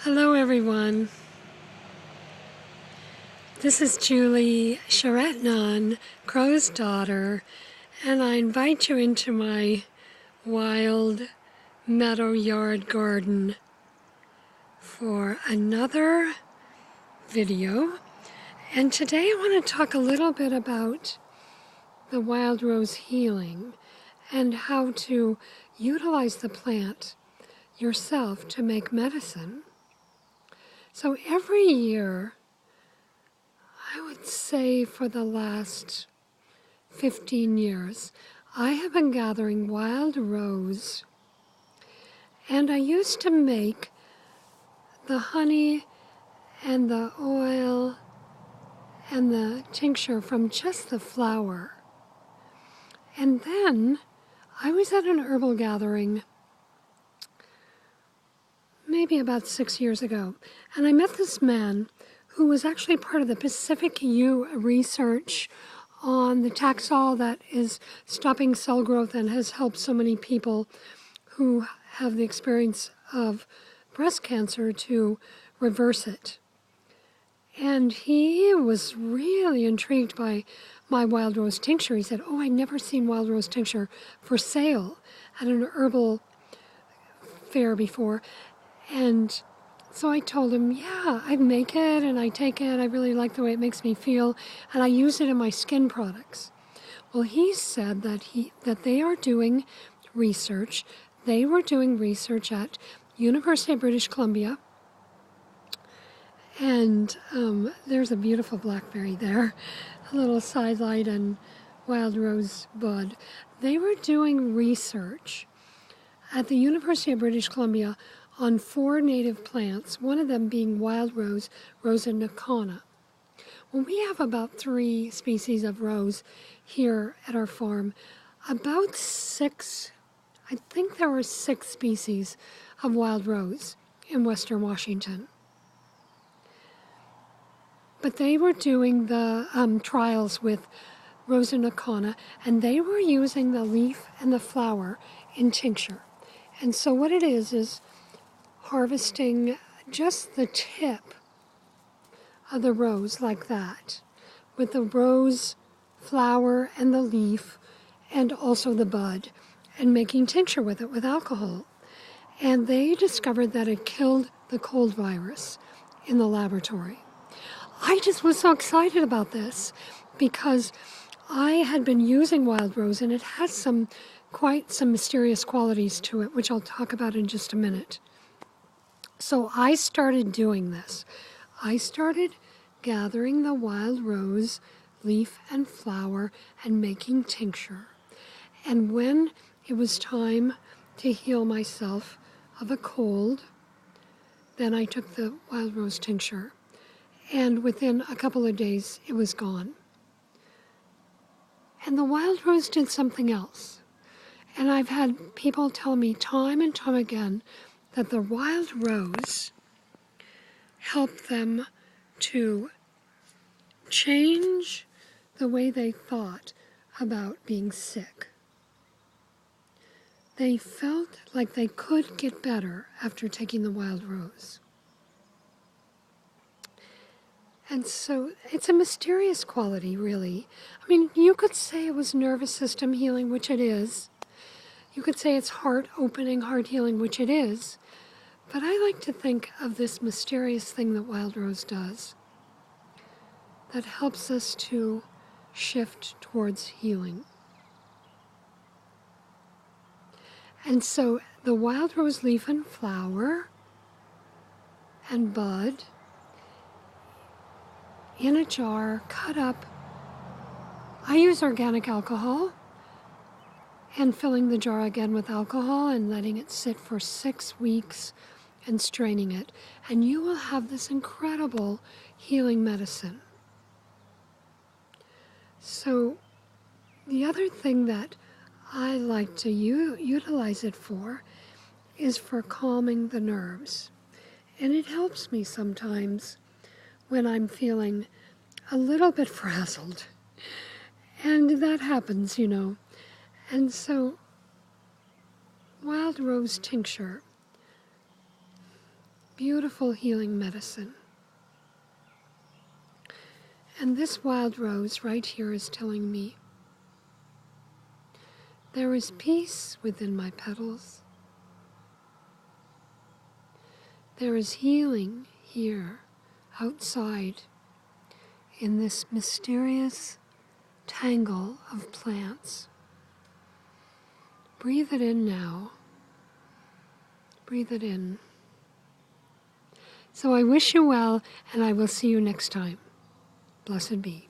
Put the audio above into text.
Hello everyone, this is Julie Sharetnon, Crow's daughter, and I invite you into my wild meadow yard garden for another video. And today I want to talk a little bit about the wild rose healing and how to utilize the plant yourself to make medicine. So every year, I would say for the last 15 years, I have been gathering wild rose, and I used to make the honey and the oil and the tincture from just the flower. And then I was at an herbal gathering maybe about 6 years ago, and I met this man who was actually part of the Pacific Yew research on the Taxol that is stopping cell growth and has helped so many people who have the experience of breast cancer to reverse it. And he was really intrigued by my wild rose tincture. He said, "Oh, I'd never seen wild rose tincture for sale at an herbal fair before." And so I told him, yeah, I make it and I take it. I really like the way it makes me feel, and I use it in my skin products. Well, he said that they are doing research. They were doing research at University of British Columbia, and there's a beautiful blackberry there, a little sidelight and wild rose bud. They were doing research at the University of British Columbia on 4 native plants, one of them being wild rose, Rosa nocana. Well, we have about 3 species of rose here at our farm. About 6, I think there were 6 species of wild rose in Western Washington. But they were doing the trials with Rosa nocana, and they were using the leaf and the flower in tincture. And so what it is harvesting just the tip of the rose like that, with the rose flower and the leaf and also the bud, and making tincture with it with alcohol. And they discovered that it killed the cold virus in the laboratory. I just was so excited about this because I had been using wild rose, and it has quite some mysterious qualities to it, which I'll talk about in just a minute. So I started doing this. I started gathering the wild rose leaf and flower and making tincture. And when it was time to heal myself of a cold, then I took the wild rose tincture. And within a couple of days, it was gone. And the wild rose did something else. And I've had people tell me time and time again that the wild rose helped them to change the way they thought about being sick. They felt like they could get better after taking the wild rose. And so it's a mysterious quality, really. I mean, you could say it was nervous system healing, which it is. You could say it's heart opening, heart healing, which it is. But I like to think of this mysterious thing that wild rose does that helps us to shift towards healing. And so the wild rose leaf and flower and bud in a jar, cut up. I use organic alcohol, and filling the jar again with alcohol and letting it sit for 6 weeks and straining it. And you will have this incredible healing medicine. So the other thing that I like to utilize it for is for calming the nerves. And it helps me sometimes when I'm feeling a little bit frazzled. And that happens, you know. And so, wild rose tincture beautiful healing medicine. And this wild rose right here is telling me, there is peace within my petals. There is healing here, outside, in this mysterious tangle of plants. Breathe it in now. Breathe it in. So I wish you well, and I will see you next time. Blessed be.